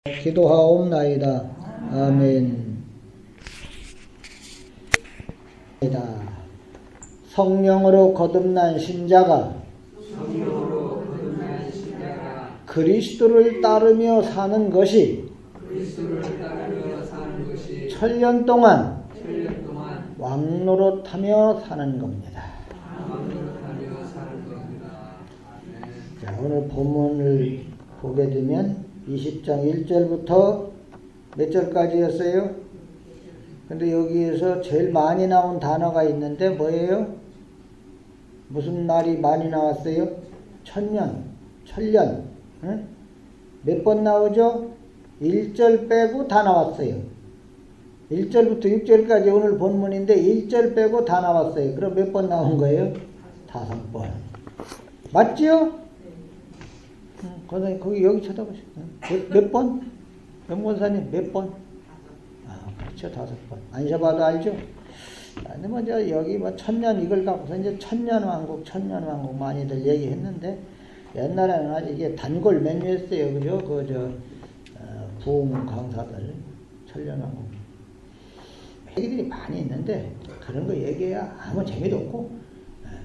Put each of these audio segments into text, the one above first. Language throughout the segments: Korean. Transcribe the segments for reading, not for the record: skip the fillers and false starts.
기도하옵나이다. 아멘. 성령으로 거듭난 신자가 그리스도를 따르며 사는 것이 천년 동안 왕노릇하며 사는 겁니다. 자, 오늘 본문을 보게 되면 20장 1절부터 몇 절까지였어요? 근데 여기에서 제일 많이 나온 단어가 있는데 뭐예요? 무슨 날이 많이 나왔어요? 천년. 응? 몇 번 나오죠? 1절 빼고 다 나왔어요. 1절부터 6절까지 오늘 본문인데 1절 빼고 다 나왔어요. 그럼 몇 번 나온 거예요? 5번. 맞지요? 권사님 거기 여기 쳐다보시죠. 몇 번? 명권사님 몇 번? 그렇죠. 5번. 안 쉬어봐도 알죠? 근데 먼저 여기 뭐 천년 이걸 갖고서 이제 천년 왕국 많이들 얘기했는데 옛날에는 아직 이게 단골 메뉴였어요. 그죠? 부흥 강사들 천년 왕국 얘기들이 많이 있는데 그런 거 얘기해야 아무 재미도 없고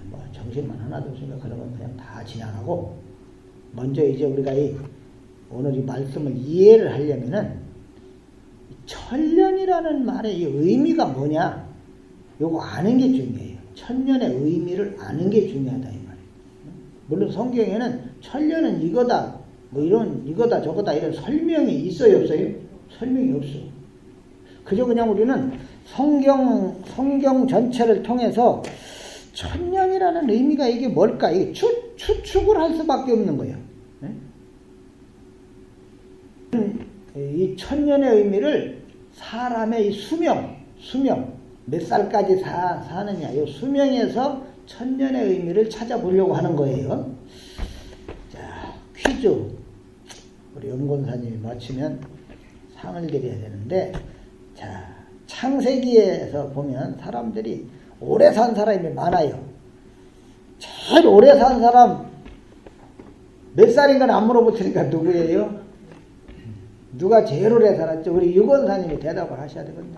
뭐 정신만 하나도 없으니까 그런 건 그냥 다 지나가고 먼저 이제 우리가 오늘 이 말씀을 이해를 하려면은 천년이라는 말의 이 의미가 뭐냐? 요거 아는 게 중요해요. 천년의 의미를 아는 게 중요하다 이 말이에요. 물론 성경에는 천년은 이거다, 뭐 이거다 저거다 이런 설명이 있어요, 없어요? 설명이 없어. 그저 그냥 우리는 성경 전체를 통해서 천년이라는 의미가 이게 뭘까? 이게 추측을 할 수밖에 없는 거예요. 이 천년의 의미를 사람의 이 수명 몇 살까지 사느냐 이 수명에서 천년의 의미를 찾아보려고 하는 거예요. 자, 퀴즈 우리 연권사님이 맞히면 상을 드려야 되는데, 자, 창세기에서 보면 사람들이 오래 산 사람이 많아요. 제일 오래 산 사람 몇 살인가는 안 물어보니까 누구예요? 누가 제일 오래 살았죠? 우리 유권사님이 대답을 하셔야 되거든요.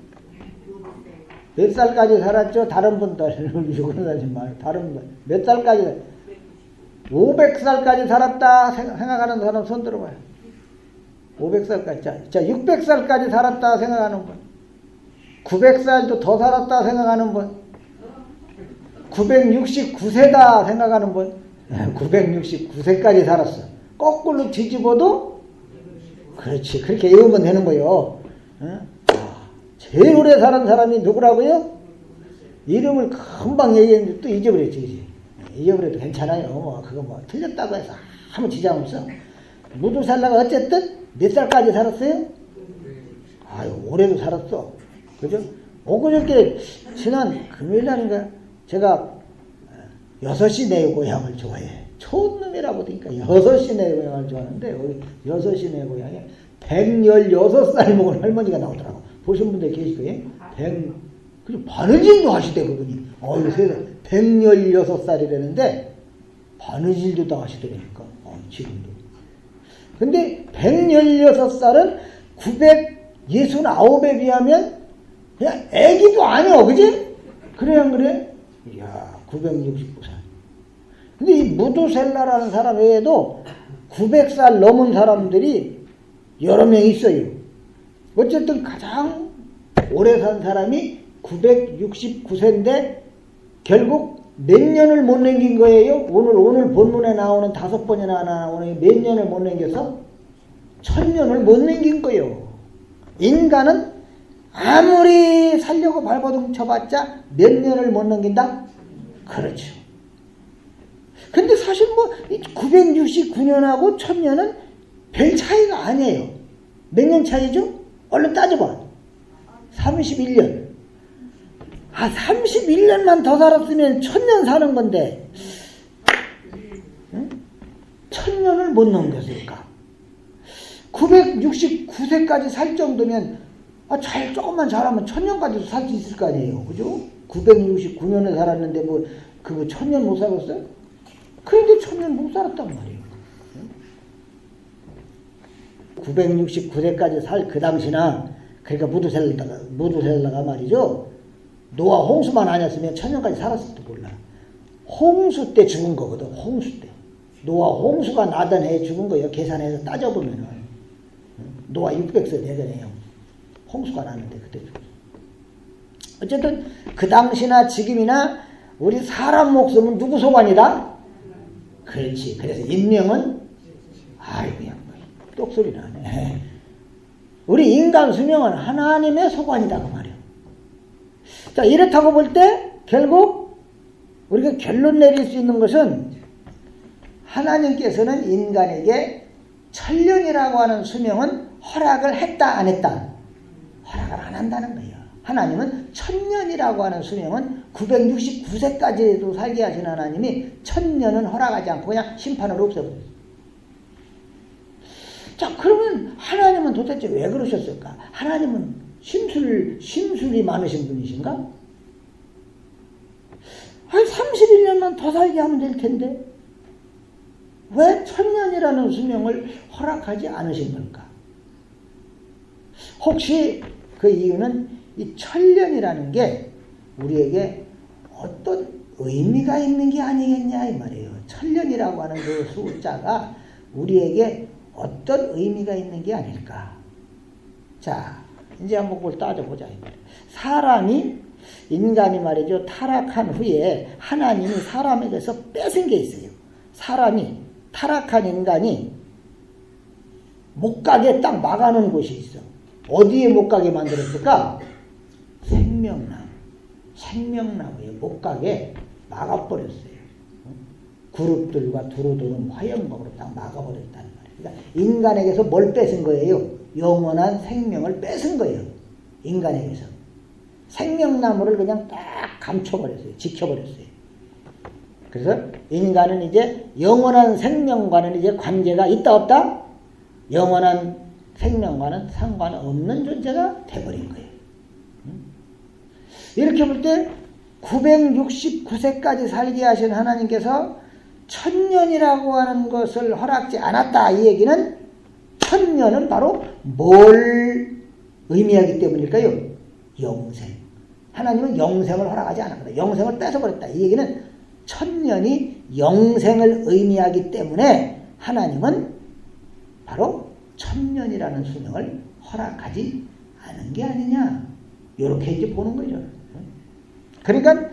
몇 살까지 살았죠? 다른 분들 유권사님 말 다른 분 몇 살까지 500살까지 살았다 생각하는 사람 손 들어봐요. 500살까지 자 600살까지 살았다 생각하는 분, 900살도 더 살았다 생각하는 분, 969세다 생각하는 분, 969세까지 살았어. 거꾸로 뒤집어도 그렇지. 그렇게 외우면 되는 거예요. 제일 오래 사는 사람이 누구라고요? 이름을 금방 얘기했는데 또 잊어버렸지. 그치? 잊어버려도 괜찮아요. 그거 틀렸다고 해서 아무 지장 없어. 무두살라가 어쨌든 몇 살까지 살았어요? 아유, 오래도 살았어. 그죠? 엊그저께 지난 금요일날인가 제가 6시 내 고향을 좋아해. 촌놈이라고 하니까 6시 내 고향을 좋아하는데 여기 6시 내 고향에 116살 먹은 할머니가 나오더라고. 보신 분들 계실 거예요? 그리고 바느질도 하시대 그분이. 세상에 116살이라는데 바느질도 다 하시더라니까. 지금도. 근데 116살은 969에 비하면 그냥 애기도 아니야. 그지? 그래 안 그래? 이야, 969살. 근데 이 무두셀라라는 사람 외에도 900살 넘은 사람들이 여러 명 있어요. 어쨌든 가장 오래 산 사람이 969세인데 결국 몇 년을 못 남긴 거예요? 오늘 본문에 나오는 5번이나 나오는 몇 년을 못 남겨서? 1000년을 못 남긴 거예요. 인간은 아무리 살려고 발버둥 쳐봤자 몇 년을 못 넘긴다? 그렇죠. 근데 사실 969년하고 1000년은 별 차이가 아니에요. 몇 년 차이죠? 얼른 따져봐. 31년. 31년만 더 살았으면 1000년 사는 건데 1000년을 못 넘겼으니까 969세까지 살 정도면 잘 조금만 잘하면 1000년까지도 살 수 있을 거 아니에요. 그죠? 969년에 살았는데 그거 1000년 못 살았어요? 그런데 1000년 못 살았단 말이에요. 969세까지 살 그 당시나, 그러니까 무두셀라가 말이죠. 노아 홍수만 아니었으면 천년까지 살았을지도 몰라. 홍수 때 죽은 거거든. 홍수 때. 노아 홍수가 나던 해에 죽은 거예요. 계산해서 따져보면은. 노아 600세 되잖아요. 홍수가 났는데 그때 죽었어. 어쨌든 그 당시나 지금이나 우리 사람 목숨은 누구 소관이다? 그렇지. 그래서 인명은 아이고 그냥 똑소리 나네. 우리 인간 수명은 하나님의 소관이다 그 말이야. 자, 이렇다고 볼 때 결국 우리가 결론 내릴 수 있는 것은 하나님께서는 인간에게 천년이라고 하는 수명은 허락을 했다 안 했다? 허락을 안 한다는 거예요. 하나님은 천년이라고 하는 수명은 969세까지도 살게 하신 하나님이 천년은 허락하지 않고 그냥 심판으로 없애버려요. 자, 그러면 하나님은 도대체 왜 그러셨을까? 하나님은 심술이 많으신 분이신가? 한 31년만 더 살게 하면 될 텐데 왜 천년이라는 수명을 허락하지 않으신 걸까? 혹시 그 이유는 이 천년이라는 게 우리에게 어떤 의미가 있는 게 아니겠냐 이 말이에요. 천년이라고 하는 그 숫자가 우리에게 어떤 의미가 있는 게 아닐까. 자, 이제 한번 그걸 따져보자 이 말이에요. 인간이 말이죠, 타락한 후에 하나님이 사람에게서 뺏은 게 있어요. 사람이 타락한 인간이 못 가게 딱 막아놓은 곳이 있어. 어디에 못 가게 만들었을까? 생명나무에 못 가게 막아버렸어요. 그룹들과 두루두루 화영목으로 딱 막아버렸다는 말이에요. 그러니까 인간에게서 뭘 뺏은 거예요? 영원한 생명을 뺏은 거예요. 인간에게서. 생명나무를 그냥 딱 감춰버렸어요. 지켜버렸어요. 그래서 인간은 이제 영원한 생명과는 이제 관계가 있다 없다? 영원한 생명과는 상관없는 존재가 돼버린 거예요. 이렇게 볼 때 969세까지 살게 하신 하나님께서 천년이라고 하는 것을 허락지 않았다. 이 얘기는 천년은 바로 뭘 의미하기 때문일까요? 영생. 하나님은 영생을 허락하지 않았다. 영생을 뺏어버렸다. 이 얘기는 천년이 영생을 의미하기 때문에 하나님은 바로 천년이라는 수명을 허락하지 않은 게 아니냐. 이렇게 이제 보는 거죠. 그러니까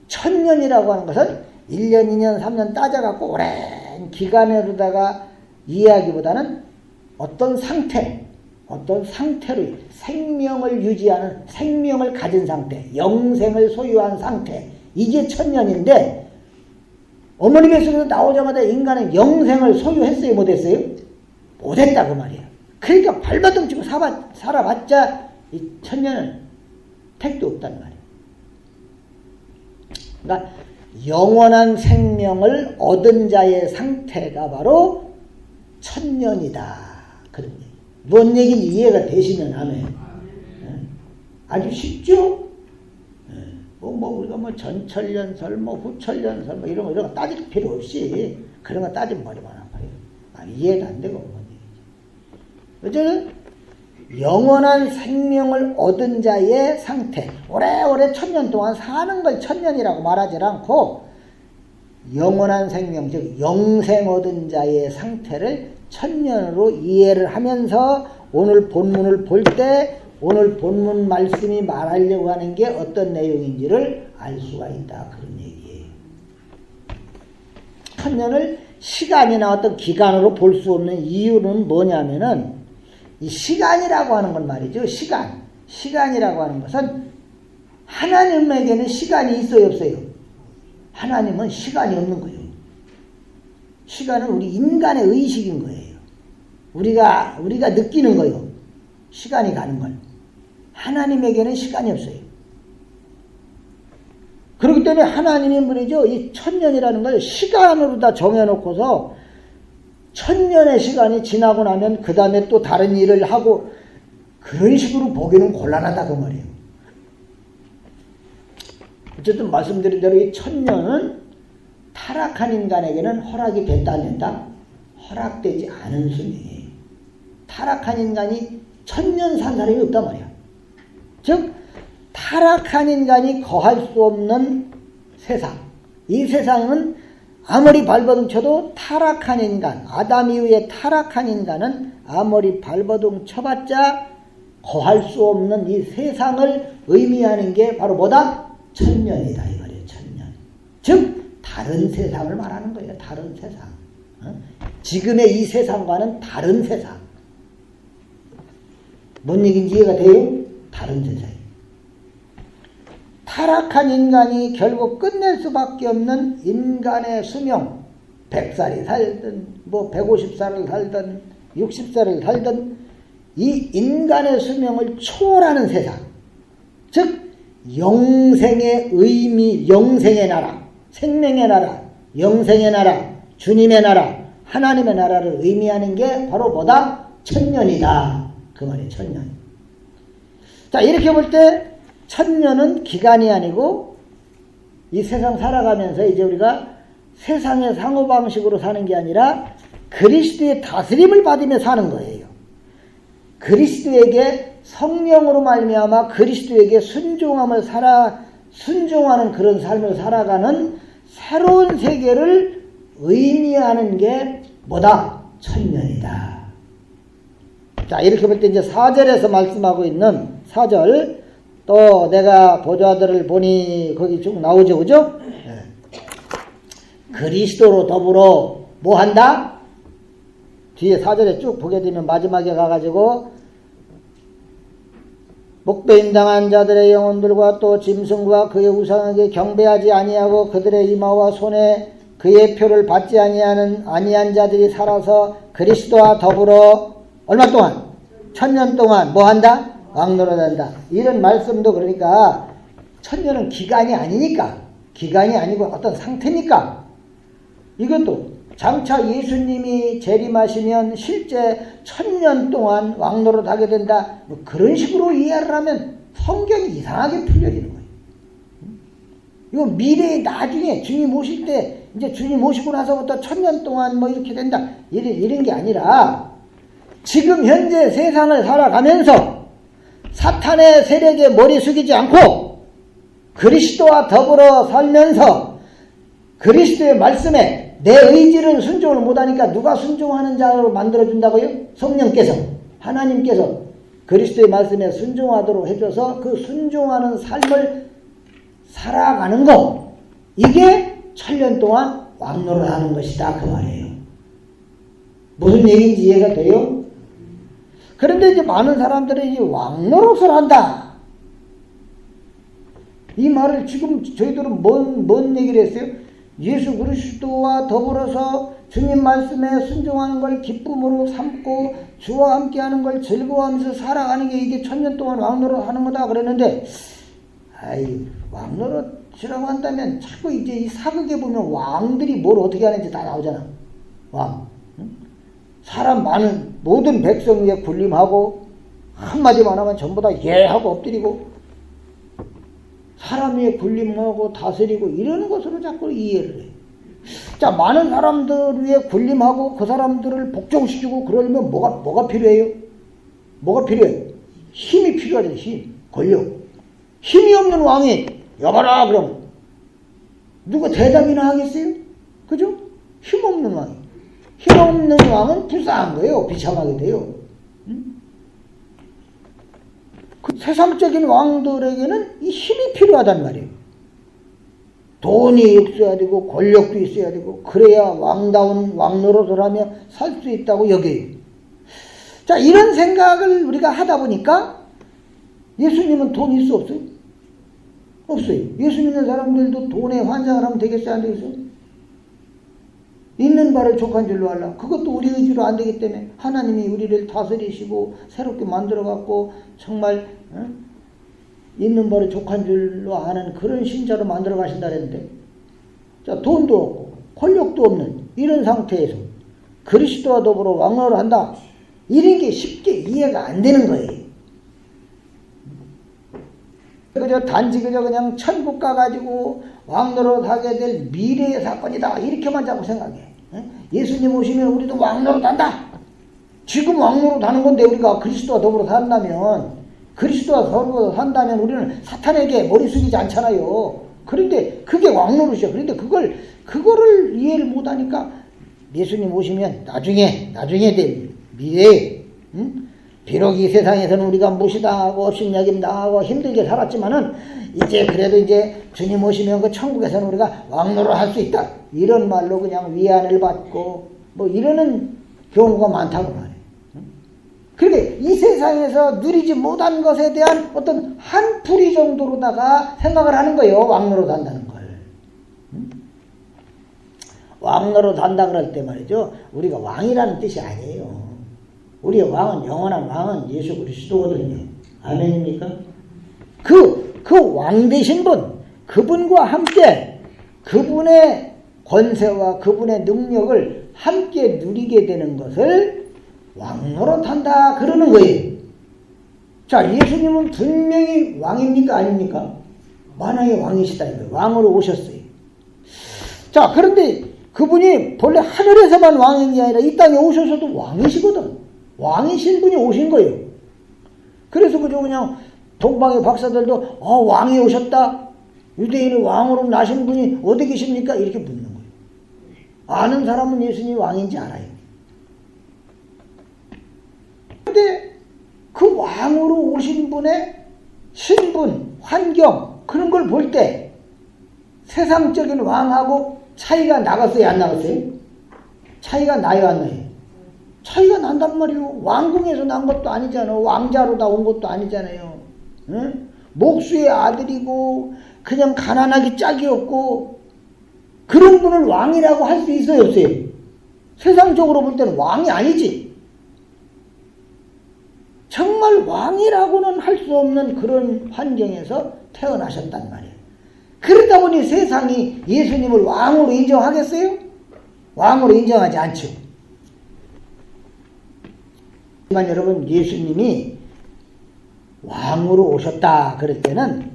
천년이라고 하는 것은 1년, 2년, 3년 따져갖고 오랜 기간으로다가 이해하기보다는 어떤 상태로 생명을 유지하는, 생명을 가진 상태, 영생을 소유한 상태, 이게 천년인데 어머니 뱃속에서 나오자마자 인간은 영생을 소유했어요? 못했어요? 못했다 그 말이야. 그러니까 발버둥 치고 살아봤자 이 천년은 택도 없다는 말이야. 그러니까 영원한 생명을 얻은 자의 상태가 바로 천년이다. 그런 얘기. 뭔 얘기인지 이해가 되시면 아멘. 아주 쉽죠? 우리가 전천년설, 후천년설, 이런 거 따질 필요 없이 그런 거 따지면 머리만 아파요. 이해가 안 되고. 어쨌든 영원한 생명을 얻은 자의 상태, 오래오래 천년 동안 사는 걸 천년이라고 말하지 않고 영원한 생명, 즉 영생 얻은 자의 상태를 천년으로 이해를 하면서 오늘 본문을 볼 때 오늘 본문 말씀이 말하려고 하는 게 어떤 내용인지를 알 수가 있다. 그런 얘기예요. 천년을 시간이나 어떤 기간으로 볼 수 없는 이유는 뭐냐면은 이 시간이라고 하는 건 말이죠. 시간이라고 하는 것은 하나님에게는 시간이 있어요, 없어요? 하나님은 시간이 없는 거예요. 시간은 우리 인간의 의식인 거예요. 우리가 느끼는 거예요. 시간이 가는 걸. 하나님에게는 시간이 없어요. 그렇기 때문에 하나님이 말이죠. 이 천년이라는 걸 시간으로 다 정해놓고서 천년의 시간이 지나고 나면 그 다음에 또 다른 일을 하고 그런 식으로 보기는 곤란하다 그 말이에요. 어쨌든 말씀드린 대로 이 천년은 타락한 인간에게는 허락이 됐다 안 됐다? 허락되지 않은 수명이에요. 타락한 인간이 천년 산 사람이 없단 말이야. 즉 타락한 인간이 거할 수 없는 세상. 이 세상은 아무리 발버둥 쳐도 타락한 인간, 아담 이후에 타락한 인간은 아무리 발버둥 쳐봤자 거할 수 없는 이 세상을 의미하는 게 바로 뭐다? 천년이다 이 말이에요. 천년. 즉 다른 세상을 말하는 거예요. 다른 세상. 지금의 이 세상과는 다른 세상. 뭔 얘기인지 이해가 돼요? 다른 세상. 타락한 인간이 결국 끝낼 수밖에 없는 인간의 수명, 100살이 살든 150살을 살든 60살을 살든 이 인간의 수명을 초월하는 세상, 즉 영생의 의미, 영생의 나라, 생명의 나라, 영생의 나라, 주님의 나라, 하나님의 나라를 의미하는 게 바로 뭐다? 천년이다. 그 말이 천년. 자, 이렇게 볼 때 천년은 기간이 아니고 이 세상 살아가면서 이제 우리가 세상의 상호방식으로 사는 게 아니라 그리스도의 다스림을 받으며 사는 거예요. 그리스도에게 성령으로 말미암아 그리스도에게 순종하는 그런 삶을 살아가는 새로운 세계를 의미하는 게 뭐다? 천년이다. 자, 이렇게 볼 때 이제 4절에서 말씀하고 있는 4절, 또 내가 보좌들을 보니 거기 쭉 나오죠, 그죠? 그리스도로 더불어 뭐 한다? 뒤에 4절에 쭉 보게 되면 마지막에 가가지고 목배임 당한 자들의 영혼들과 또 짐승과 그의 우상에게 경배하지 아니하고 그들의 이마와 손에 그의 표를 받지 아니한 자들이 살아서 그리스도와 더불어 얼마 동안? 천년 동안 뭐 한다? 왕노릇한다. 이런 말씀도 그러니까 천년은 기간이 아니니까, 기간이 아니고 어떤 상태니까, 이것도 장차 예수님이 재림하시면 실제 천년 동안 왕노릇하게 된다, 뭐 그런 식으로 이해를 하면 성경이 이상하게 풀려지는 거예요. 이거 미래에 나중에 주님 오실 때, 이제 주님 오시고 나서부터 천년 동안 뭐 이렇게 된다, 이런 게 아니라 지금 현재 세상을 살아가면서 사탄의 세력에 머리 숙이지 않고 그리스도와 더불어 살면서 그리스도의 말씀에 내 의지를 순종을 못하니까 누가 순종하는 자로 만들어준다고요? 성령께서, 하나님께서 그리스도의 말씀에 순종하도록 해줘서 그 순종하는 삶을 살아가는 거, 이게 천년 동안 왕노릇하는 것이다 그 말이에요. 무슨 얘기인지 이해가 돼요? 그런데 이제 많은 사람들이 왕노릇을 한다, 이 말을 지금 저희들은 뭔 얘기를 했어요? 예수 그리스도와 더불어서 주님 말씀에 순종하는 걸 기쁨으로 삼고 주와 함께하는 걸 즐거워하면서 살아가는 게 이게 천년 동안 왕노릇 하는 거다 그랬는데, 왕노릇이라고 한다면 자꾸 이제 이 사극에 보면 왕들이 뭘 어떻게 하는지 다 나오잖아. 왕. 사람 많은 모든 백성 위에 군림하고 한마디만 하면 전부 다 예 하고 엎드리고 사람 위에 군림하고 다스리고 이러는 것으로 자꾸 이해를 해. 자, 많은 사람들 위에 군림하고 그 사람들을 복종시키고 그러려면 뭐가 필요해요? 뭐가 필요해? 힘이 필요하잖아요. 힘, 권력. 힘이 없는 왕이 여봐라 그럼 누가 대답이나 하겠어요? 그죠? 힘 없는 왕이. 힘 없는 왕은 불쌍한 거예요. 비참하게 돼요. 그 세상적인 왕들에게는 이 힘이 필요하단 말이에요. 돈이 있어야 되고 권력도 있어야 되고 그래야 왕다운 왕노릇을 하며 살 수 있다고 여겨요. 자, 이런 생각을 우리가 하다 보니까 예수님은 돈 있어 없어요? 없어요. 예수 믿는 사람들도 돈에 환상을 하면 되겠어요? 안 되겠어요? 있는 바를 족한 줄로 알라. 그것도 우리 의지로 안 되기 때문에 하나님이 우리를 다스리시고 새롭게 만들어갖고 정말 있는 바를 족한 줄로 아는 그런 신자로 만들어 가신다 그랬는데, 자, 돈도 없고 권력도 없는 이런 상태에서 그리스도와 더불어 왕노를 한다, 이런 게 쉽게 이해가 안 되는 거예요. 단지 그냥 천국 가가지고 왕노릇 하게 될 미래의 사건이다, 이렇게만 자꾸 생각해. 예수님 오시면 우리도 왕노릇 한다, 지금 왕노릇 하는 건데 우리가 그리스도와 더불어 산다면, 그리스도와 더불어 산다면 우리는 사탄에게 머리 숙이지 않잖아요. 그런데 그게 왕노릇이야. 그런데 그거를 이해를 못하니까 예수님 오시면 나중에 될 미래에, 비록 이 세상에서는 우리가 무시당하고 업신여김당하고 힘들게 살았지만은 이제 그래도 이제 주님 오시면 그 천국에서는 우리가 왕노릇 할 수 있다, 이런 말로 그냥 위안을 받고 뭐 이러는 경우가 많다고 말해요. 그런데 이 세상에서 누리지 못한 것에 대한 어떤 한풀이 정도로다가 생각을 하는 거예요. 왕노릇 한다는 걸. 왕노릇 한다 그럴 때 말이죠, 우리가 왕이라는 뜻이 아니에요. 우리의 왕은, 영원한 왕은 예수 그리스도거든요. 아멘입니까? 그 왕 되신 분, 그분과 함께 그분의 권세와 그분의 능력을 함께 누리게 되는 것을 왕노릇한다 그러는 거예요. 자, 예수님은 분명히 왕입니까 아닙니까? 만왕의 왕이시다 이거예요. 왕으로 오셨어요. 자, 그런데 그분이 본래 하늘에서만 왕이 아니라 이 땅에 오셔서도 왕이시거든. 왕이신 분이 오신 거예요. 그래서 그냥 동방의 박사들도 왕이 오셨다, 유대인의 왕으로 나신 분이 어디 계십니까? 이렇게 묻는 거예요. 아는 사람은 예수님이 왕인지 알아요. 그런데 그 왕으로 오신 분의 신분, 환경, 그런 걸 볼 때 세상적인 왕하고 차이가 나갔어요, 안 나갔어요? 차이가 나요, 안 나요? 차이가 난단 말이에요. 왕궁에서 난 것도 아니잖아요. 왕자로 나온 것도 아니잖아요. 응? 목수의 아들이고 그냥 가난하기 짝이 없고, 그런 분을 왕이라고 할 수 있어요, 없어요? 세상적으로 볼 때는 왕이 아니지. 정말 왕이라고는 할 수 없는 그런 환경에서 태어나셨단 말이에요. 그러다 보니 세상이 예수님을 왕으로 인정하겠어요? 왕으로 인정하지 않죠. 하지만 여러분, 예수님이 왕으로 오셨다 그럴 때는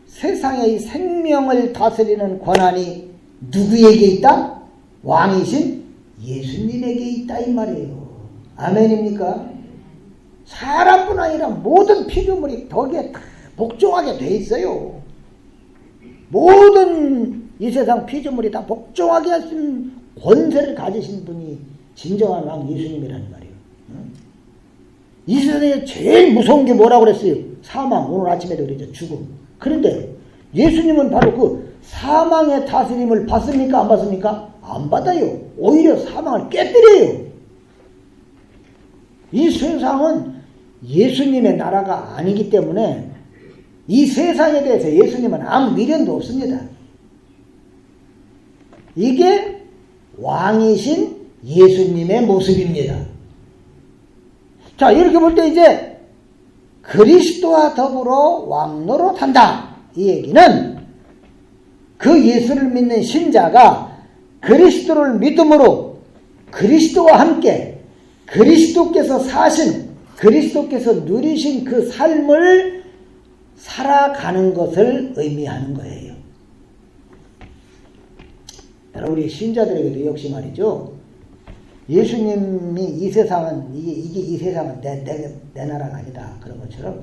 세상의 생명을 다스리는 권한이 누구에게 있다? 왕이신 예수님에게 있다 이 말이에요. 아멘입니까? 사람뿐 아니라 모든 피조물이 거기에 다 복종하게 돼 있어요. 모든 이 세상 피조물이 다 복종하게 할 수 있는 권세를 가지신 분이 진정한 왕 예수님이라는 말이에요. 이 세상에 제일 무서운 게 뭐라고 그랬어요? 사망. 오늘 아침에도 그랬죠. 죽음. 그런데 예수님은 바로 그 사망의 다스림을 받습니까? 안 받습니까? 안 받아요. 오히려 사망을 깨뜨려요. 이 세상은 예수님의 나라가 아니기 때문에 이 세상에 대해서 예수님은 아무 미련도 없습니다. 이게 왕이신 예수님의 모습입니다. 자, 이렇게 볼 때 이제 그리스도와 더불어 왕노릇한다, 이 얘기는 그 예수를 믿는 신자가 그리스도를 믿음으로 그리스도와 함께 그리스도께서 사신, 그리스도께서 누리신 그 삶을 살아가는 것을 의미하는 거예요. 우리 신자들에게도 역시 말이죠. 예수님이 이 세상은, 이 세상은 내 나라가 아니다, 그런 것처럼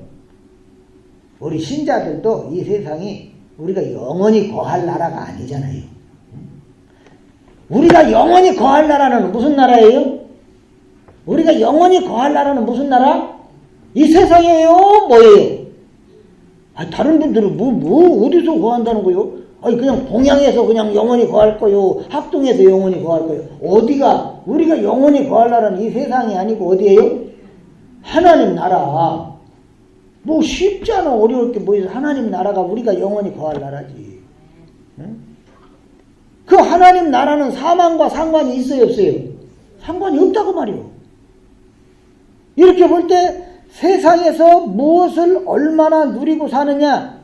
우리 신자들도 이 세상이 우리가 영원히 거할 나라가 아니잖아요. 우리가 영원히 거할 나라는 무슨 나라예요? 우리가 영원히 거할 나라는 무슨 나라? 이 세상이에요? 뭐예요? 다른 분들은 어디서 거한다는 거요? 그냥 동양에서 그냥 영원히 거할 거요, 학동에서 영원히 거할 거요. 어디가, 우리가 영원히 거할 나라는 이 세상이 아니고 어디예요? 하나님 나라. 뭐 쉽잖아. 어려울 게 뭐 있어. 하나님 나라가 우리가 영원히 거할 나라지. 응? 그 하나님 나라는 사망과 상관이 있어요, 없어요? 상관이 없다고 말이요. 이렇게 볼 때 세상에서 무엇을 얼마나 누리고 사느냐,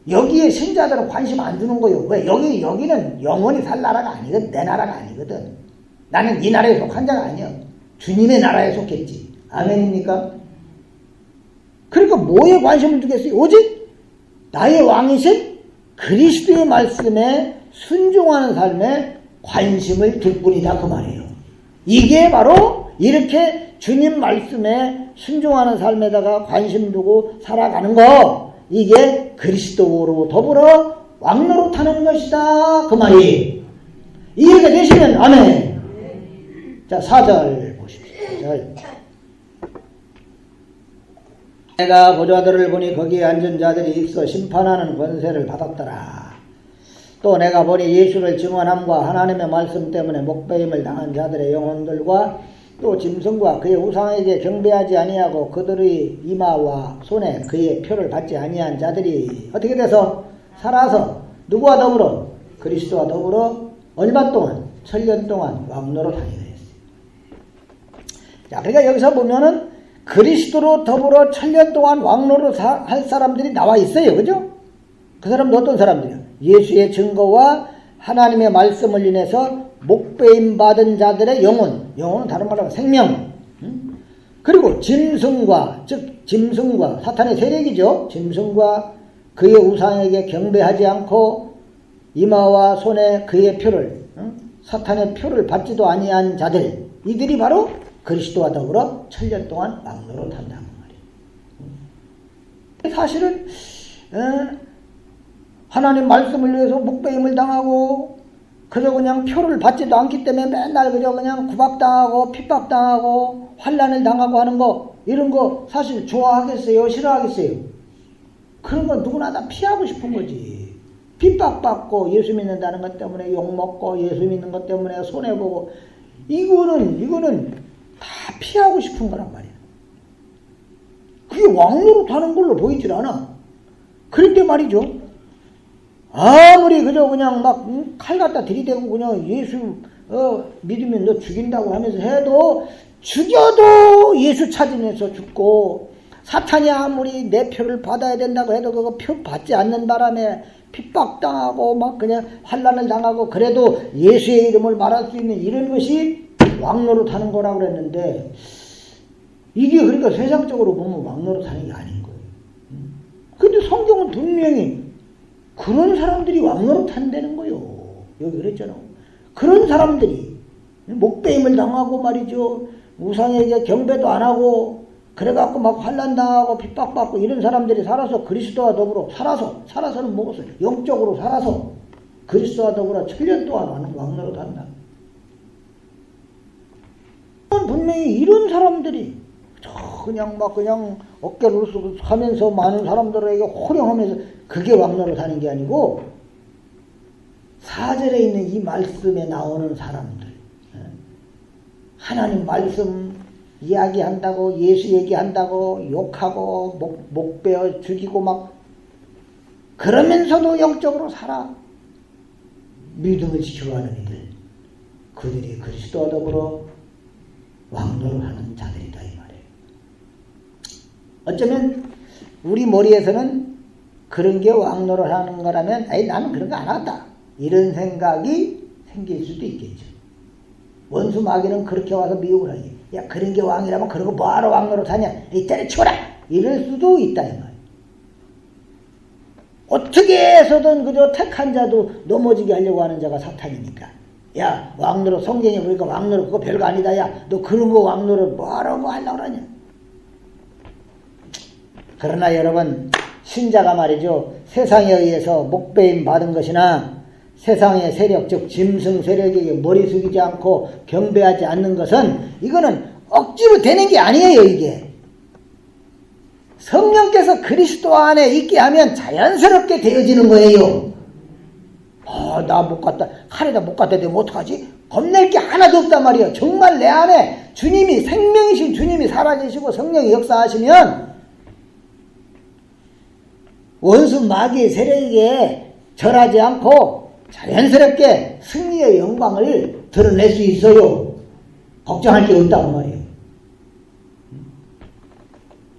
여기에 신자들은 관심 안 주는 거예요. 왜? 여기는 영원히 살 나라가 아니거든. 내 나라가 아니거든. 나는 이 나라에 속한 자가 아니야. 주님의 나라에 속했지. 아멘입니까? 그러니까 뭐에 관심을 두겠어요? 오직 나의 왕이신 그리스도의 말씀에 순종하는 삶에 관심을 둘 뿐이다, 그 말이에요. 이게 바로 이렇게 주님 말씀에 순종하는 삶에다가 관심 두고 살아가는 거, 이게 그리스도로 더불어 왕노릇하는 것이다 그 말이. 이해가 되시면 아멘. 자, 4절 보십시오. 4절. 내가 보좌들을 보니 거기에 앉은 자들이 있어 심판하는 권세를 받았더라. 또 내가 보니 예수를 증언함과 하나님의 말씀 때문에 목배임을 당한 자들의 영혼들과 또 짐승과 그의 우상에게 경배하지 아니하고 그들의 이마와 손에 그의 표를 받지 아니한 자들이 어떻게 돼서 살아서 누구와 더불어? 그리스도와 더불어 얼마 동안? 1000년 동안 왕노릇하게 되었어요. 자, 그러니까 여기서 보면은 그리스도로 더불어 1000년 동안 왕노릇 할 사람들이 나와 있어요. 그죠? 그 사람도 어떤 사람들이야? 예수의 증거와 하나님의 말씀을 인해서 목배임 받은 자들의 영혼은 다른 말로 하면 생명. 그리고 짐승과, 즉 짐승과 사탄의 세력이죠. 짐승과 그의 우상에게 경배하지 않고 이마와 손에 그의 표를, 사탄의 표를 받지도 아니한 자들, 이들이 바로 그리스도와 더불어 1000년 동안 왕노릇한다는 말이에요. 사실은 하나님 말씀을 위해서 목배임을 당하고 그저 그냥 표를 받지도 않기 때문에 맨날 그냥 구박당하고 핍박당하고 환난을 당하고 하는 거, 이런 거 사실 좋아하겠어요? 싫어하겠어요? 그런 거 누구나 다 피하고 싶은 거지. 핍박받고 예수 믿는다는 것 때문에 욕먹고 예수 믿는 것 때문에 손해보고, 이거는 다 피하고 싶은 거란 말이야. 그게 왕노릇하는 걸로 보이질 않아. 그럴 때 말이죠. 아무리 그저 그냥 막 칼 갖다 들이대고 그냥 예수 믿으면 너 죽인다고 하면서 해도, 죽여도 예수 찾으면서 죽고, 사탄이 아무리 내 표를 받아야 된다고 해도 그거 표 받지 않는 바람에 핍박당하고 막 그냥 환난을 당하고, 그래도 예수의 이름을 말할 수 있는 이런 것이 왕노릇하는 거라고 그랬는데, 이게 그러니까 세상적으로 보면 왕노릇하는 게 아닌 거예요. 근데 성경은 분명히 그런 사람들이 왕노릇한다는 거요. 여기 그랬잖아. 그런 사람들이 목배임을 당하고 말이죠. 우상에게 경배도 안 하고 그래갖고 막 환난당하고 핍박받고 이런 사람들이 살아서 그리스도와 더불어 살아서는 먹었어요. 영적으로 살아서 그리스도와 더불어 1000년 동안 왕노릇한다. 분명히 이런 사람들이 그냥 어깨를 으쓱 하면서 많은 사람들에게 호령하면서 그게 왕노릇하는 게 아니고, 4절에 있는 이 말씀에 나오는 사람들, 하나님 말씀 이야기한다고, 예수 얘기한다고 욕하고 목 베어 죽이고 막 그러면서도 영적으로 살아 믿음을 지켜가는 이들, 그들이 그리스도와 더불어 왕노릇하는 자들이다 이 말이에요. 어쩌면 우리 머리에서는 그런 게 왕노릇하는 거라면 나는 그런 거 안 한다, 이런 생각이 생길 수도 있겠죠. 원수 마귀는 그렇게 와서 미혹을 하지. 야, 그런 게 왕이라면 그러고 뭐하러 왕노릇하냐, 때려치워라, 이럴 수도 있다 이 말이에요. 어떻게 해서든 그저 택한 자도 넘어지게 하려고 하는 자가 사탄이니까. 야, 왕노릇 성경에 보니까 왕노릇 그거 별거 아니다. 야, 너 그런 거 왕노릇 뭐하러 하려고 그러냐. 그러나 여러분, 신자가 말이죠, 세상에 의해서 목배임 받은 것이나 세상의 세력, 즉 짐승 세력에게 머리 숙이지 않고 경배하지 않는 것은, 이거는 억지로 되는 게 아니에요. 이게 성령께서 그리스도 안에 있게 하면 자연스럽게 되어지는 거예요. 나 못 갔다, 칼에다 못 갔다 되면 어떡하지? 겁낼 게 하나도 없단 말이에요. 정말 내 안에 주님이, 생명이신 주님이 살아계시고 성령이 역사하시면 원수 마귀의 세력에게 절하지 않고 자연스럽게 승리의 영광을 드러낼 수 있어요. 걱정할 게 없다고 말이에요.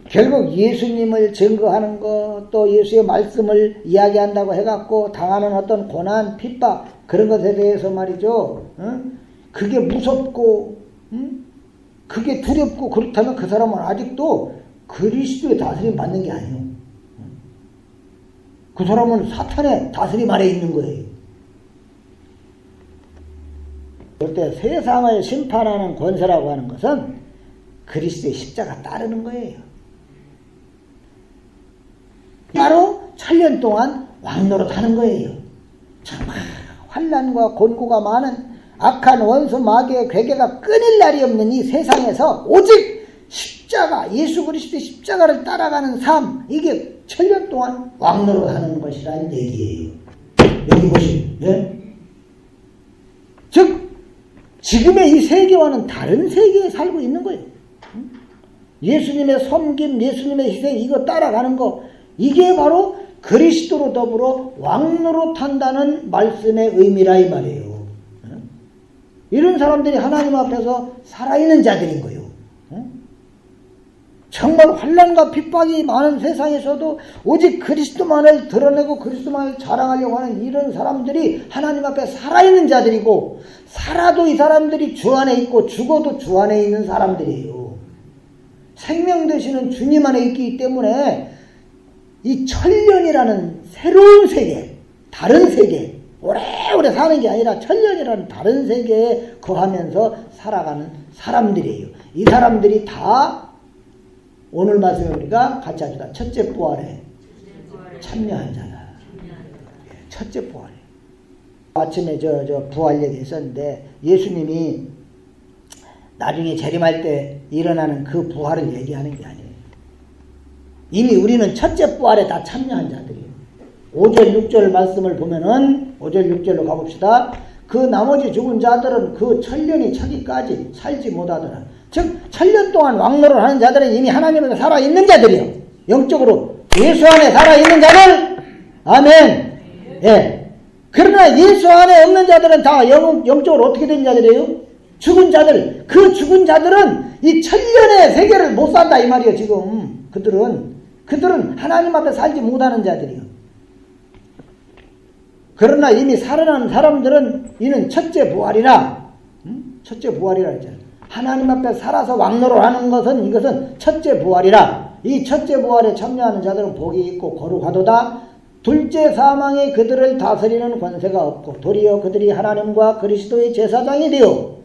결국 예수님을 증거하는 것, 또 예수의 말씀을 이야기한다고 해갖고 당하는 어떤 고난, 핍박, 그런 것에 대해서 말이죠, 그게 무섭고 그게 두렵고 그렇다면 그 사람은 아직도 그리스도의 다스림 받는 게 아니에요. 그 사람은 사탄의 다스림 아래 있는 거예요. 그때 세상을 심판하는 권세라고 하는 것은 그리스도의 십자가 따르는 거예요. 바로 1000년 동안 왕노릇 하는 거예요. 정말 환난과 곤고가 많은 악한 원수 마귀의 괴계가 끊일 날이 없는 이 세상에서 오직 십자가, 예수 그리스도의 십자가를 따라가는 삶, 이게 1000년 동안 왕노릇 하는 것이라는 얘기예요. 여기 보시면, 예? 즉 지금의 이 세계와는 다른 세계에 살고 있는 거예요. 예수님의 섬김, 예수님의 희생, 이거 따라가는 거, 이게 바로 그리스도로 더불어 왕노릇한다는 말씀의 의미라 이 말이에요. 이런 사람들이 하나님 앞에서 살아있는 자들인 거예요. 정말 환난과 핍박이 많은 세상에서도 오직 그리스도만을 드러내고 그리스도만을 자랑하려고 하는 이런 사람들이 하나님 앞에 살아있는 자들이고, 살아도 이 사람들이 주 안에 있고 죽어도 주 안에 있는 사람들이에요. 생명 되시는 주님 안에 있기 때문에 이 1000년이라는 새로운 세계, 다른 세계, 오래오래 사는 게 아니라 1000년이라는 다른 세계에 거하면서 살아가는 사람들이에요. 이 사람들이 다 오늘 말씀에 우리가 같이 하시다. 첫째 부활에 참여한 자다. 첫째 부활에. 아침에 저 부활 얘기 했었는데, 예수님이 나중에 재림할 때 일어나는 그 부활을 얘기하는 게 아니에요. 이미 우리는 첫째 부활에 다 참여한 자들이에요. 5절 6절 말씀을 보면은 5절 6절로 가봅시다. 그 나머지 죽은 자들은 그 1000년이 차기까지 살지 못하더라. 즉 1000년 동안 왕노를 하는 자들은 이미 하나님에게 살아있는 자들이요. 영적으로 예수 안에 살아있는 자들. 아멘. 예. 그러나 예수 안에 없는 자들은 다 영적으로 어떻게 된 자들이에요? 죽은 자들. 그 죽은 자들은 이 1000년의 세계를 못 산다 이 말이에요. 지금 그들은 하나님 앞에 살지 못하는 자들이요. 그러나 이미 살아난 사람들은 이는 첫째 부활이라. 첫째 부활이라 했잖아요. 하나님 앞에 살아서 왕노를 하는 것은, 이것은 첫째 부활이라. 이 첫째 부활에 참여하는 자들은 복이 있고 거룩하도다. 둘째 사망이 그들을 다스리는 권세가 없고 도리어 그들이 하나님과 그리스도의 제사장이 되어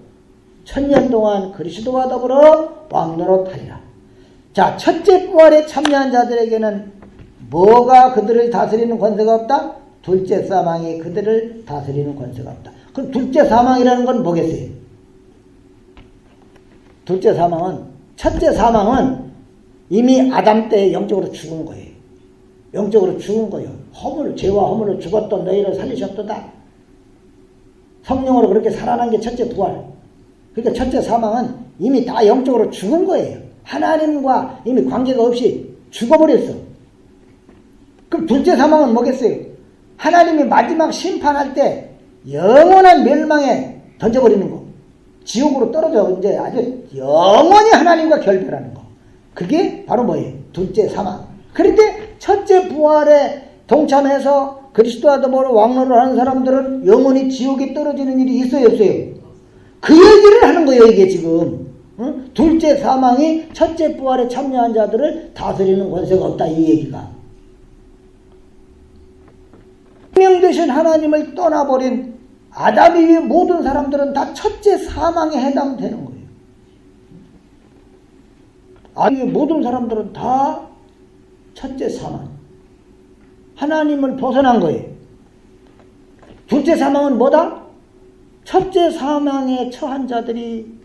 1000년 동안 그리스도와 더불어 왕노릇하리라. 자, 첫째 부활에 참여한 자들에게는 뭐가 그들을 다스리는 권세가 없다? 둘째 사망이 그들을 다스리는 권세가 없다. 그럼 둘째 사망이라는 건 뭐겠어요? 둘째 사망은, 첫째 사망은 이미 아담 때 영적으로 죽은 거예요. 영적으로 죽은 거예요. 죄와 허물로 죽었던 너희를 살리셨도다. 성령으로 그렇게 살아난 게 첫째 부활. 그러니까 첫째 사망은 이미 다 영적으로 죽은 거예요. 하나님과 이미 관계가 없이 죽어버렸어. 그럼 둘째 사망은 뭐겠어요? 하나님이 마지막 심판할 때 영원한 멸망에 던져버리는 거. 지옥으로 떨어져 이제 아주 영원히 하나님과 결별하는 거. 그게 바로 뭐예요? 둘째 사망. 그런데 첫째 부활에 동참해서 그리스도와 더불어 왕노를 하는 사람들은 영원히 지옥에 떨어지는 일이 있어요, 없어요? 그 얘기를 하는 거예요, 이게 지금. 응? 둘째 사망이 첫째 부활에 참여한 자들을 다스리는 권세가 없다, 이 얘기가. 생명 되신 하나님을 떠나버린 아담 이후의 모든 사람들은 다 첫째 사망에 해당되는 거예요. 아담 모든 사람들은 다 첫째 사망. 하나님을 벗어난 거예요. 둘째 사망은 뭐다? 첫째 사망에 처한 자들이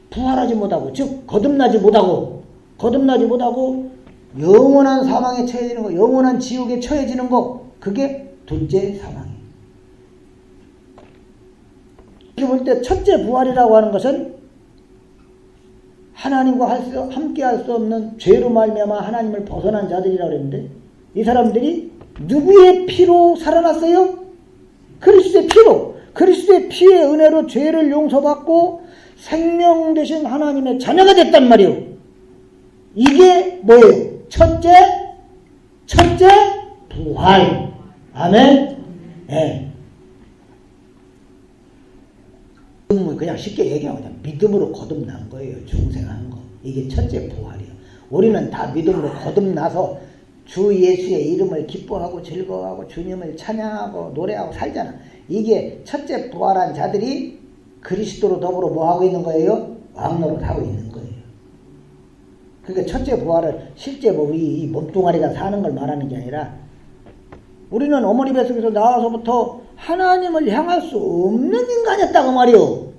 부활하지 못하고, 즉 거듭나지 못하고 영원한 사망에 처해지는 거, 영원한 지옥에 처해지는 거, 그게 둘째 사망이에요. 이렇게 볼 때 첫째 부활이라고 하는 것은 하나님과 함께 할 수 없는 죄로 말미암아 하나님을 벗어난 자들이라고 그랬는데, 이 사람들이 누구의 피로 살아났어요? 그리스도의 피로. 그리스도의 피의 은혜로 죄를 용서받고 생명 되신 하나님의 자녀가 됐단 말이에요. 이게 뭐예요? 첫째 부활. 아멘. 네. 그냥 쉽게 얘기하면 그냥 믿음으로 거듭난 거예요. 중생하는 거. 이게 첫째 부활이에요. 우리는 다 믿음으로 거듭나서 주 예수의 이름을 기뻐하고 즐거워하고 주님을 찬양하고 노래하고 살잖아. 이게 첫째 부활한 자들이 그리스도로 더불어 뭐하고 있는 거예요? 왕노릇하고 있는 거예요. 그러니까 첫째 부활은 실제 우리 이 몸뚱아리가 사는 걸 말하는 게 아니라 우리는 어머니 뱃속에서 나와서부터 하나님을 향할 수 없는 인간이었다고 말이요.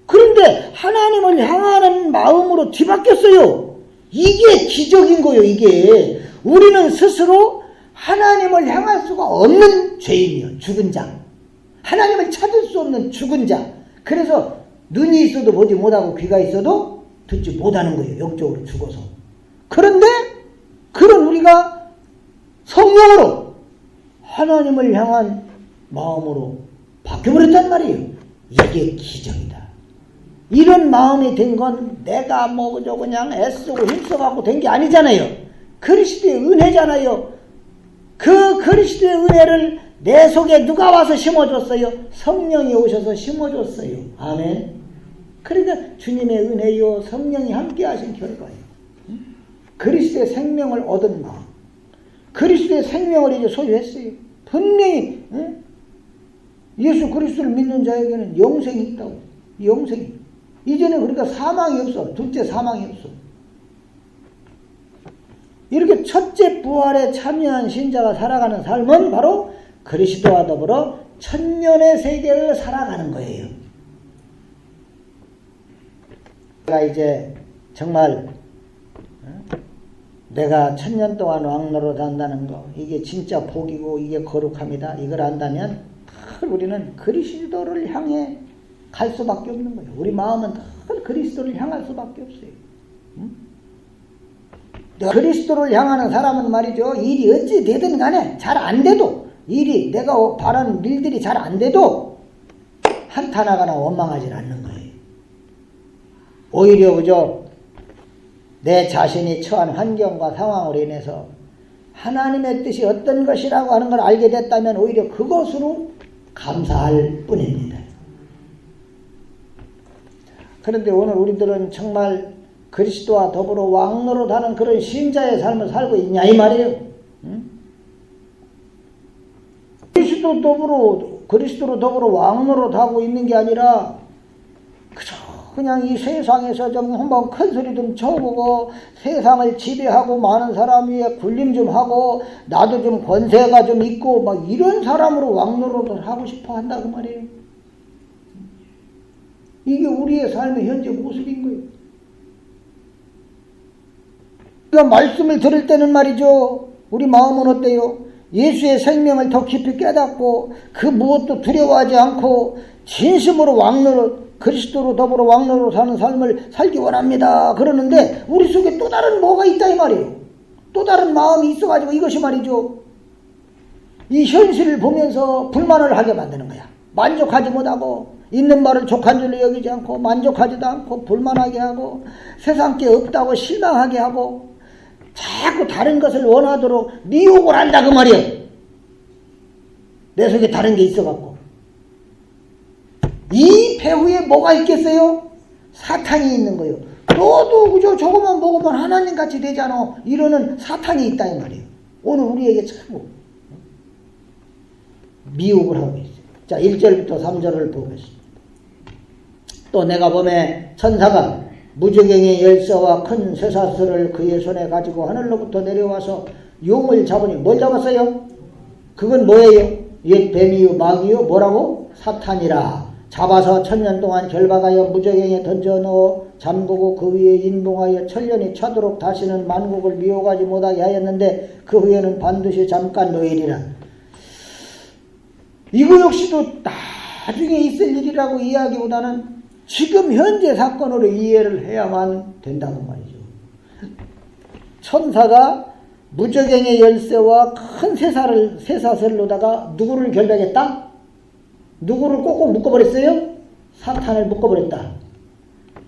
그런데 하나님을 향하는 마음으로 뒤바뀌었어요. 이게 기적인 거예요. 이게 우리는 스스로 하나님을 향할 수가 없는 죄인이요. 죽은 자. 하나님을 찾을 수 없는 죽은 자. 그래서 눈이 있어도 보지 못하고 귀가 있어도 듣지 못하는 거예요. 영적으로 죽어서. 그런데 그런 우리가 성령으로 하나님을 향한 마음으로 바뀌어버렸단 말이에요. 이게 기적이다. 이런 마음이 된 건 내가 뭐죠 그냥 애쓰고 힘써갖고 된 게 아니잖아요. 그리스도의 은혜잖아요. 그 그리스도의 은혜를 내 속에 누가 와서 심어줬어요? 성령이 오셔서 심어줬어요. 아멘. 그러니까 주님의 은혜요 성령이 함께 하신 결과예요. 그리스도의 생명을 얻은 마음. 그리스도의 생명을 이제 소유했어요. 분명히 예수 그리스도를 믿는 자에게는 영생이 있다고. 영생이. 이제는 그러니까 사망이 없어. 둘째 사망이 없어. 이렇게 첫째 부활에 참여한 신자가 살아가는 삶은 바로 그리스도와 더불어 천년의 세계를 살아가는 거예요. 내가 이제 정말 내가 천년 동안 왕노릇 한다는 거 이게 진짜 복이고 이게 거룩합니다. 이걸 안다면 우리는 그리스도를 향해 갈 수밖에 없는 거예요. 우리 마음은 늘 그리스도를 향할 수밖에 없어요. 그리스도를 향하는 사람은 말이죠. 일이 어찌 되든 간에 잘 안 돼도 일이 내가 바라는 일들이 잘 안 돼도 한탄하거나 원망하지 않는 거예요. 오히려 그저 내 자신이 처한 환경과 상황으로 인해서 하나님의 뜻이 어떤 것이라고 하는 걸 알게 됐다면 오히려 그것으로 감사할 뿐입니다. 그런데 오늘 우리들은 정말 그리스도와 더불어 왕노릇하는 그런 신자의 삶을 살고 있냐 이 말이에요. 그리스도로 더불어 왕노릇하고 있는 게 아니라 그냥 이 세상에서 좀 한번 큰 소리 좀 쳐보고 세상을 지배하고 많은 사람 위에 군림 좀 하고 나도 좀 권세가 좀 있고 막 이런 사람으로 왕노릇을 하고 싶어 한다고 말이에요. 이게 우리의 삶의 현재 모습인 거예요. 우리가 말씀을 들을 때는 말이죠. 우리 마음은 어때요? 예수의 생명을 더 깊이 깨닫고 그 무엇도 두려워하지 않고 진심으로 왕노릇 그리스도로 더불어 왕노릇 사는 삶을 살기 원합니다. 그러는데 우리 속에 또 다른 뭐가 있다 이 말이에요. 또 다른 마음이 있어가지고 이것이 말이죠. 이 현실을 보면서 불만을 하게 만드는 거야. 만족하지 못하고 있는 말을 족한 줄로 여기지 않고 만족하지도 않고 불만하게 하고 세상 게 없다고 실망하게 하고 자꾸 다른 것을 원하도록 미혹을 한다 그 말이에요. 내 속에 다른 게 있어갖고 이 배후에 뭐가 있겠어요? 사탄이 있는 거예요. 너도 그저 저것만 먹으면 하나님같이 되잖아. 이러는 사탄이 있다 이 말이에요. 오늘 우리에게 참 미혹을 하고 있어요. 자 1절부터 3절을 보겠습니다. 또 내가 범에 천사가 무저갱의 열쇠와 큰 쇠사슬을 그의 손에 가지고 하늘로부터 내려와서 용을 잡으니 뭘 잡았어요? 그건 뭐예요? 옛 뱀이요 마귀요 뭐라고? 사탄이라. 잡아서 천년 동안 결박하여 무저갱에 던져넣어 잠그고 그 위에 인봉하여 천년이 차도록 다시는 만국을 미혹하지 못하게 하였는데 그 후에는 반드시 잠깐 노일이라. 이거 역시도 나중에 있을 일이라고 이야기보다는 지금 현재 사건으로 이해를 해야만 된다고 말이죠. 천사가 무저갱의 열쇠와 큰 쇠사슬로다가 누구를 결박했다? 누구를 꼭꼭 묶어버렸어요? 사탄을 묶어버렸다.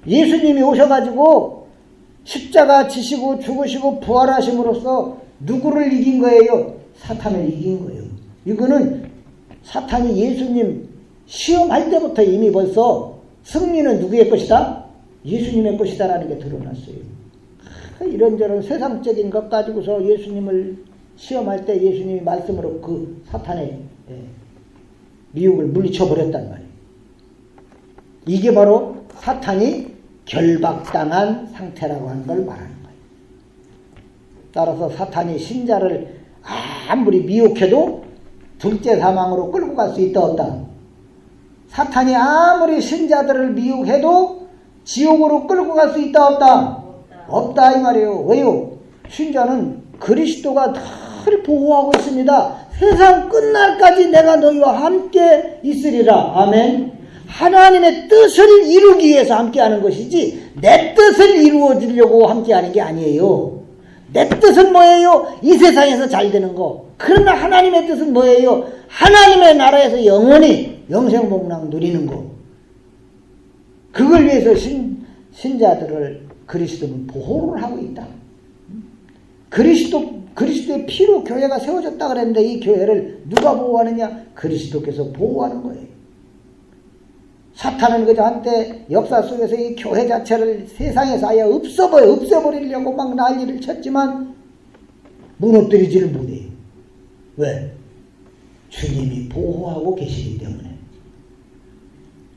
예수님이 오셔가지고 십자가 지시고 죽으시고 부활하심으로써 누구를 이긴 거예요? 사탄을 이긴 거예요. 이거는 사탄이 예수님 시험할 때부터 이미 벌써 승리는 누구의 것이다? 예수님의 것이다라는 게 드러났어요. 이런저런 세상적인 것 가지고서 예수님을 시험할 때 예수님이 말씀으로 그 사탄의 미혹을 물리쳐 버렸단 말이에요. 이게 바로 사탄이 결박당한 상태라고 하는 걸 말하는 거예요. 따라서 사탄이 신자를 아무리 미혹해도 둘째 사망으로 끌고 갈 수 있다 없다? 사탄이 아무리 신자들을 미혹해도 지옥으로 끌고 갈 수 있다 없다? 없다 이 말이에요. 왜요? 신자는 그리스도가 늘 보호하고 있습니다. 세상 끝날까지 내가 너희와 함께 있으리라. 아멘. 하나님의 뜻을 이루기 위해서 함께하는 것이지 내 뜻을 이루어주려고 함께하는 게 아니에요. 내 뜻은 뭐예요? 이 세상에서 잘 되는 거. 그러나 하나님의 뜻은 뭐예요? 하나님의 나라에서 영원히 영생복락 누리는 거. 그걸 위해서 신자들을 그리스도는 보호를 하고 있다. 그리스도의 피로 교회가 세워졌다 그랬는데 이 교회를 누가 보호하느냐? 그리스도께서 보호하는 거예요. 사탄은 그저 한때 역사 속에서 이 교회 자체를 세상에서 아예 없애버리려고 막 난리를 쳤지만 무너뜨리지를 못해요. 왜? 주님이 보호하고 계시기 때문에.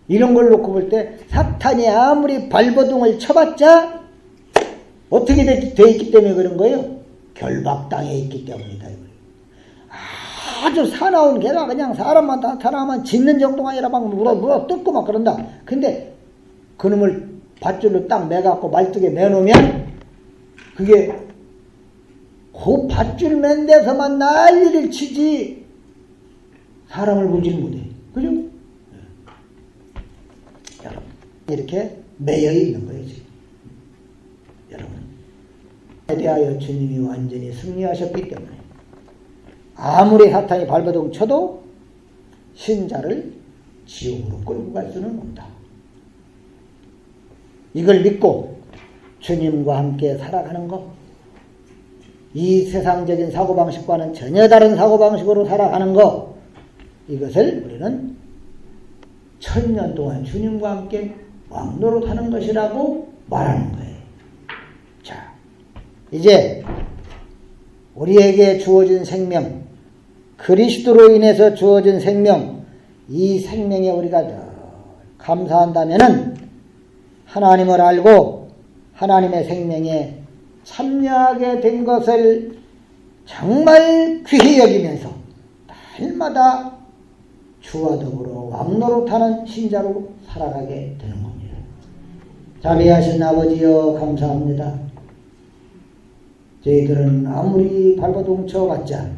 이런 걸 놓고 볼 때 사탄이 아무리 발버둥을 쳐봤자 어떻게 돼 있기 때문에 그런 거예요? 결박당해 있기 때문이다. 아주 사나운 개라 그냥 사람만 나타나면 짖는 정도가 아니라 막 물어 뜯고 막 그런다. 근데 그놈을 밧줄로 딱 매갖고 말뚝에 매놓으면 그게 그 밧줄 맨 데서만 난리를 치지 사람을 보지는 못해. 그죠? 여러분 이렇게 매여 있는 거예요 지금. 여러분 에 대하여 주님이 완전히 승리하셨기 때문에 아무리 사탄이 발버둥 쳐도 신자를 지옥으로 끌고 갈 수는 없다. 이걸 믿고 주님과 함께 살아가는 것, 이 세상적인 사고방식과는 전혀 다른 사고방식으로 살아가는 것, 이것을 우리는 1000년 동안 주님과 함께 왕노릇하는 것이라고 말하는 거예요. 자, 이제 우리에게 주어진 생명, 그리스도로 인해서 주어진 생명, 이 생명에 우리가 감사한다면은 하나님을 알고 하나님의 생명에 참여하게 된 것을 정말 귀히 여기면서 날마다 주와 더불어 왕노릇하는 신자로 살아가게 되는 겁니다. 자비하신 아버지여 감사합니다. 저희들은 아무리 발버둥 쳐봤자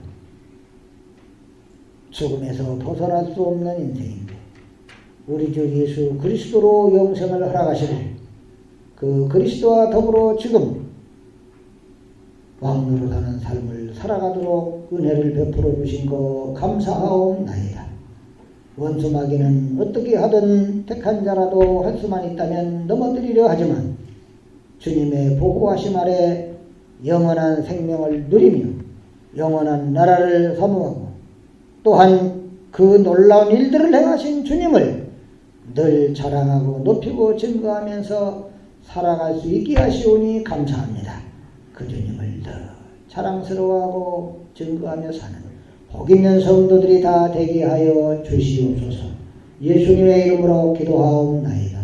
죽음에서 벗어날 수 없는 인생인데 우리 주 예수 그리스도로 영생을 허락하시는 그 그리스도와 더불어 지금 왕노릇하는 삶을 살아가도록 은혜를 베풀어 주신 거 감사하옵나이다. 원수 마귀는 어떻게 하든 택한 자라도 할 수만 있다면 넘어뜨리려 하지만 주님의 보호하심 아래 영원한 생명을 누리며 영원한 나라를 사모하고 또한 그 놀라운 일들을 행하신 주님을 늘 자랑하고 높이고 증거하면서 살아갈 수 있게 하시오니 감사합니다. 그 주님을 늘 자랑스러워하고 증거하며 사는 복 있는 성도들이 다 되게 하여 주시옵소서. 예수님의 이름으로 기도하옵나이다.